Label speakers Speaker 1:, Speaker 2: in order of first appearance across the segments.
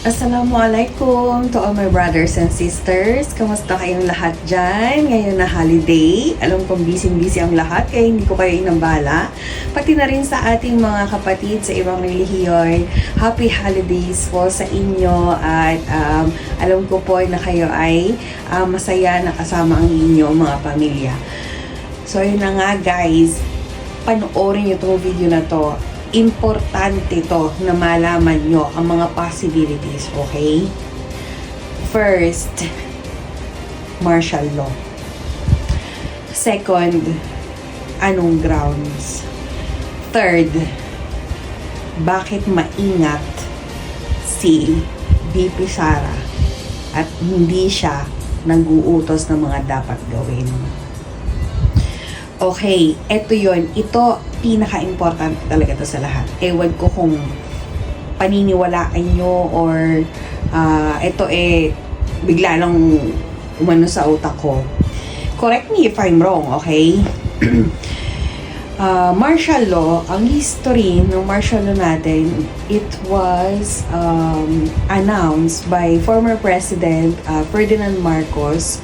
Speaker 1: Assalamualaikum to all my brothers and sisters. Kamusta kayong lahat dyan? Ngayon na holiday. Alam kong busy-busy ang lahat kaya hindi ko kayo inambala. Pati na rin sa ating mga kapatid sa ibang relihiyon. Happy holidays po sa inyo at alam ko po na kayo ay masaya na kasama ang inyong mga pamilya. So yun na nga guys, panoorin nyo itong video na to. Importante to na malaman nyo ang mga possibilities, okay? First, martial law. Second, anong grounds? Third, bakit maingat si VP Sara at hindi siya nag-uutos ng mga dapat gawin? Okay, eto yon. Ito, pinaka-important talaga to sa lahat. Ewan ko kung paniniwalaan nyo or ito bigla lang umano sa utak ko. Correct me if I'm wrong, okay? Martial law, ang history ng martial law natin, it was announced by former President Ferdinand Marcos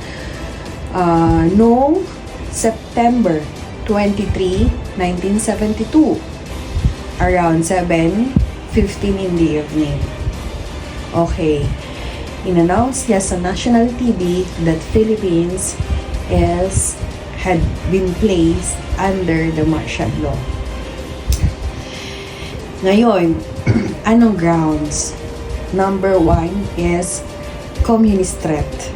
Speaker 1: noong September 23, 1972, around 7:15 in the evening. Okay, in-announce niya sa national TV that Philippines had been placed under the martial law. Ngayon, anong grounds? Number one is communist threat.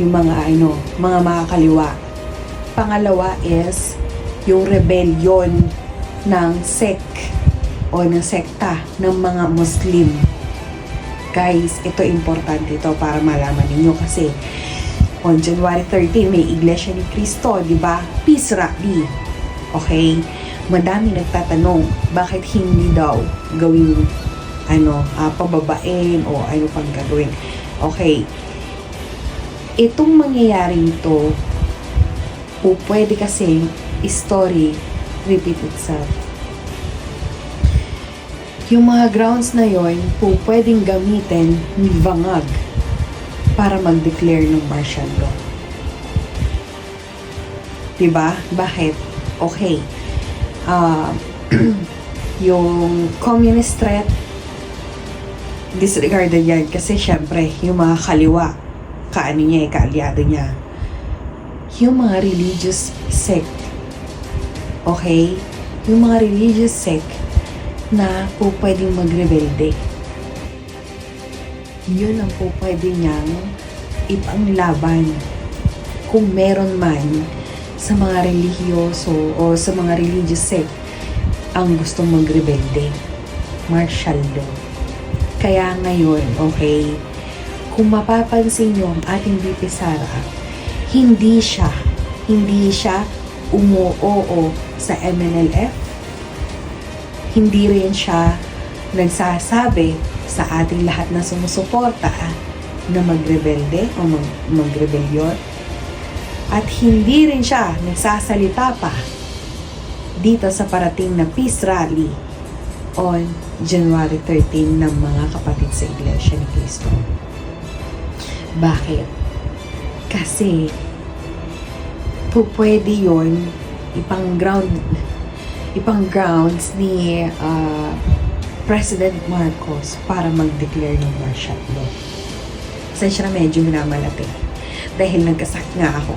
Speaker 1: Yung mga makakaliwa. Pangalawa is yung rebellion ng o ng sekta ng mga Muslim. Guys, ito importante ito para malaman ninyo kasi on January 13 may Iglesia ni Cristo, di ba? Peace rally. Okay? Madami nagtatanong bakit hindi daw gawing pababain o ano pang gagawin. Okay. Itong mangyayari ito pwede kasing story repeat itself. Yung mga grounds na yon pwedeng gamitin ni Bangag para mag-declare ng martial law. Diba? Bakit? Okay. Yung communist threat, disregarded yan kasi syempre yung mga kaliwa, kaalyado niya. Yung mga religious sect, okay? Yung mga religious sect na pwedeng magrebelde. Yun ang pwede niyang ipanglaban kung meron man sa mga religyoso o sa mga religious sect ang gustong magrebelde. Martial law. Kaya ngayon, okay, kung mapapansin nyo ang ating VP Sara, hindi siya umuoo sa MNLF. Hindi rin siya nagsasabi sa ating lahat na sumusuporta na magrebelde o magrebelyon. At hindi rin siya nagsasalita pa dito sa parating na peace rally on January 13 ng mga kapatid sa Iglesia ni Cristo. Bakit? Kasi pwede yun ipang grounds ni President Marcos para mag-declare ng martial law. Pasensya na medyo minamalati dahil nagkasakit nga ako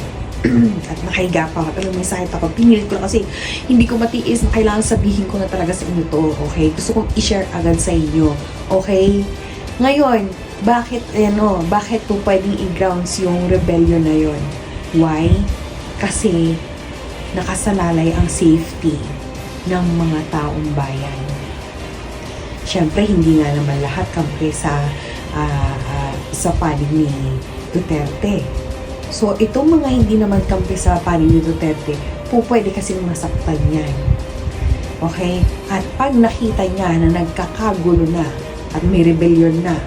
Speaker 1: at nakahiga pa ako. Alam, may sakit ako. Pinilit ko lang kasi hindi ko matiis na kailangan sabihin ko na talaga sa inyo to. Okay? Gusto kong i-share agad sa inyo. Okay? Ngayon, bakit po pwedeng i-grounds yung rebellion na yon? Why? Kasi nakasalalay ang safety ng mga taong bayan. Siyempre, hindi nga naman lahat kampi sa panig ni Duterte. So, itong mga hindi naman kampi sa panig ni Duterte, pwede kasing masaktan yan. Okay? At pag nakita niya na nagkakagulo na at may rebellion na,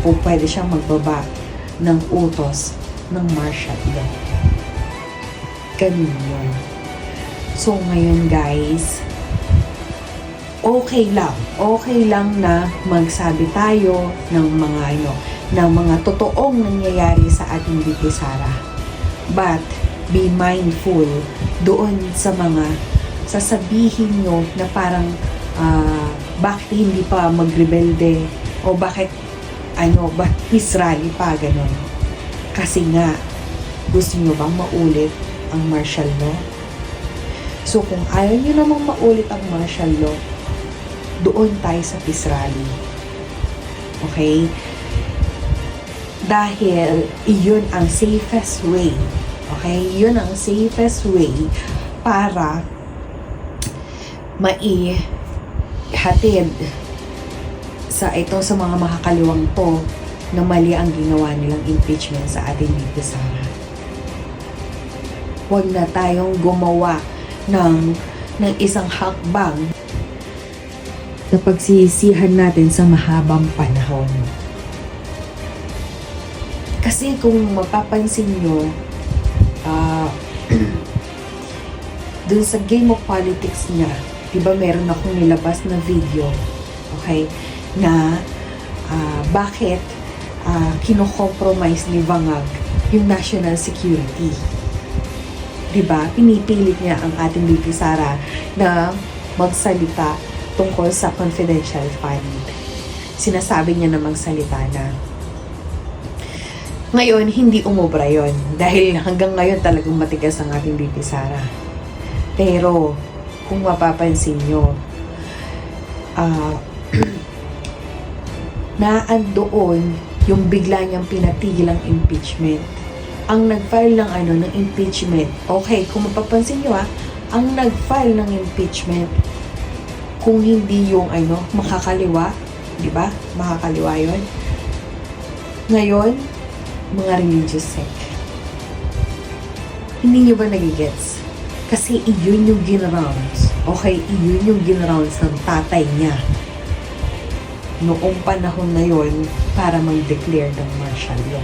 Speaker 1: pwede siyang magbaba ng utos ng martial law. Ganun yun. So, ngayon guys, okay lang na magsabi tayo ng mga totoong nangyayari sa ating Bibi Sara. But be mindful doon sa mga sasabihin nyo na parang bakit hindi pa magrebelde o bakit peace rally pa, ganon. Kasi nga, gusto nyo bang maulit ang martial law? So kung ayaw nyo namang maulit ang martial law, doon tayo sa peace rally. Okay? Dahil iyon ang safest way. Okay? Yun ang safest way para maihatid sa mga makakaliwang to na mali ang ginawa nilang impeachment sa ating Bibi Sara. Huwag na tayong gumawa ng isang hakbang na pagsisihan natin sa mahabang panahon. Kasi kung mapapansin nyo, dun sa game of politics niya, diba meron akong nilabas na video, okay, na bakit kino-compromise ni Bangag yung national security. Diba? Pinipilit niya ang ating Bibi Sara na magsalita tungkol sa confidential fund. Sinasabi niya na magsalita na. Ngayon, hindi umubra yon dahil hanggang ngayon talagang matigas ang ating Bibi Sara. Pero, kung mapapansin nyo, naandoon yung bigla niyang pinatigil ang impeachment. Ang nag-file ng impeachment, okay, kung mapapansin nyo ang nag-file ng impeachment, kung hindi yung makakaliwa, di ba? Makakaliwa yon. Ngayon, mga religious sect. Hindi nyo ba nagigets? Kasi iyon yung ginrounds. Okay, iyon yung ginrounds ng tatay niya noong panahon na yon para mag-declare ng martial law.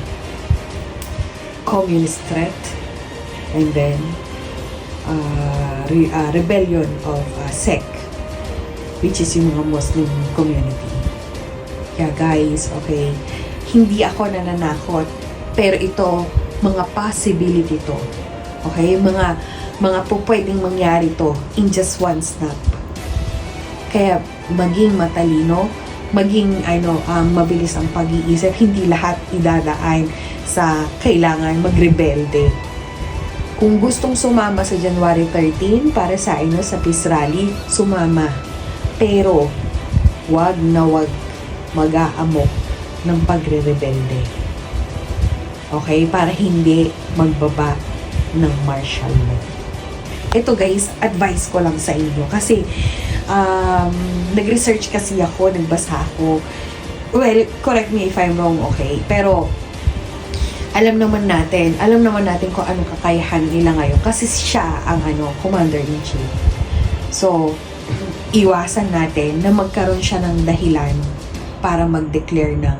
Speaker 1: Communist threat, and then rebellion of sect, which is yung mga Muslim community. Yeah, guys, okay, hindi ako nananakot, pero ito, mga possibility to. Okay, mga pwedeng mangyari to in just one snap. Kaya maging matalino, maging mabilis ang pag-iisip, hindi lahat idadaan sa kailangan magrebelde. Kung gustong sumama sa January 13 para sa sa peace rally, sumama. Pero wag mag-aamok ng pagre-rebelde. Okay? Para hindi magbaba ng martial law. Ito guys, advice ko lang sa inyo. Kasi nag-research kasi ako, nagbasa ako. Well, correct me if I'm wrong, okay? Pero alam naman natin kung anong kakayahan nila ngayon kasi siya ang commander-in-chief. So, iwasan natin na magkaroon siya ng dahilan para mag-declare ng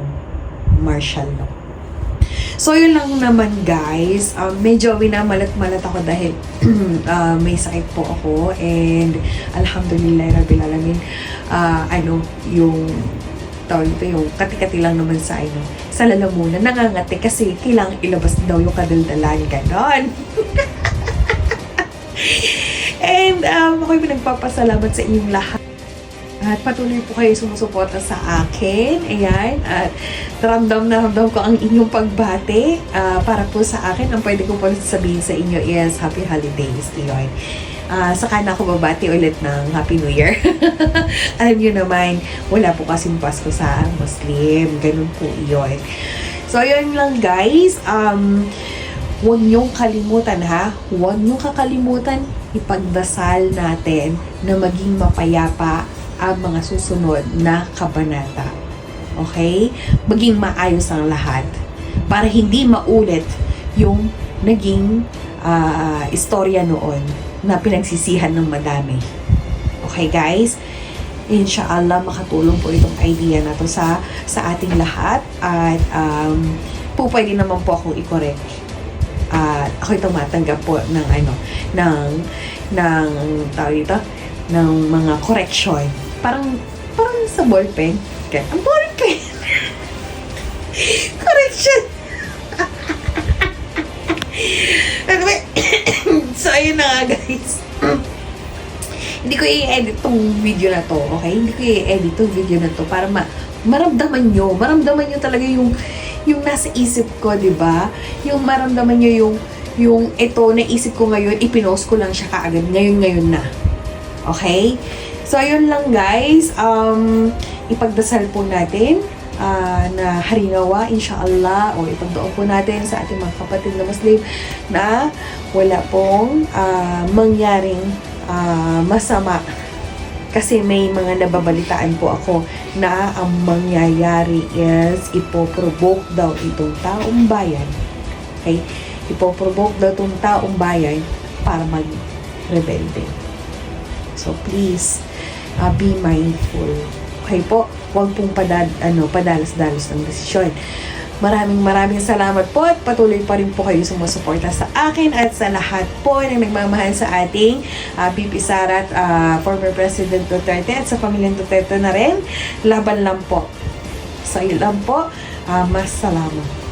Speaker 1: martial law. So, yun lang naman guys. Medyo winamalat-malat ako dahil may sakit po ako and alhamdulillah rabbil alamin. Yung kati-kati lang naman sa lalamunan. Nangangati kasi kailangan ilabas daw yung kadaldalan. Ganon. And ako'y pinagpapasalamat sa inyong lahat. At patuloy po kayo sumusuporta sa akin. Ayan. At ramdam ko ang inyong pagbati. Para po sa akin, ang pwede ko po sabihin sa inyo is Happy Holidays. Ayan. Saka na ako babati ulit ng Happy New Year. Alam nyo naman, wala po kasing Pasko sa Muslim. Ganun po iyon. So, yun lang guys. Huwag niyong kalimutan Huwag niyong kakalimutan ipagdasal natin na maging mapayapa ang mga susunod na kabanata. Okay? Maging maayos ang lahat. Para hindi maulit yung naging istorya noon na pinagsisihan ng madami. Okay guys? Inshallah makatulong po itong idea na to sa ating lahat at po pwede naman po akong i-correct. At ako'y tumatanggap po ng tawag dito, ng mga correction parang sa ballpen. Okay. Ang ballpen! Correction! Anyway, so ayun na nga guys. Hindi ko i-edit tong video na to, okay? Hindi ko i-edit tong video na to para maramdaman nyo talaga yung nasa isip ko, di ba? Yung maramdaman nyo yung ito na isip ko ngayon, ipinost ko lang siya kaagad, ngayon na. Okay? So, ayun lang guys. Ipagdasal po natin na harinawa, inshallah, o ipagdoon po natin sa ating mga kapatid na Muslim na wala pong mangyaring masama. Kasi may mga nababalitaan po ako na ang mangyayari is ipoprovoke daw itong taong bayan. Okay? Ipoprovoke daw itong taong bayan para mag-rebelde. So please, be mindful. Okay po? Huwag pong padalas-dalos ng desisyon. Maraming salamat po at patuloy pa rin po kayo sumusuporta sa akin at sa lahat po na nagmamahal sa ating VP Sara at former President Duterte at sa pamilyang Duterte na rin. Laban lang po. So, yun lang po. Mas salamat.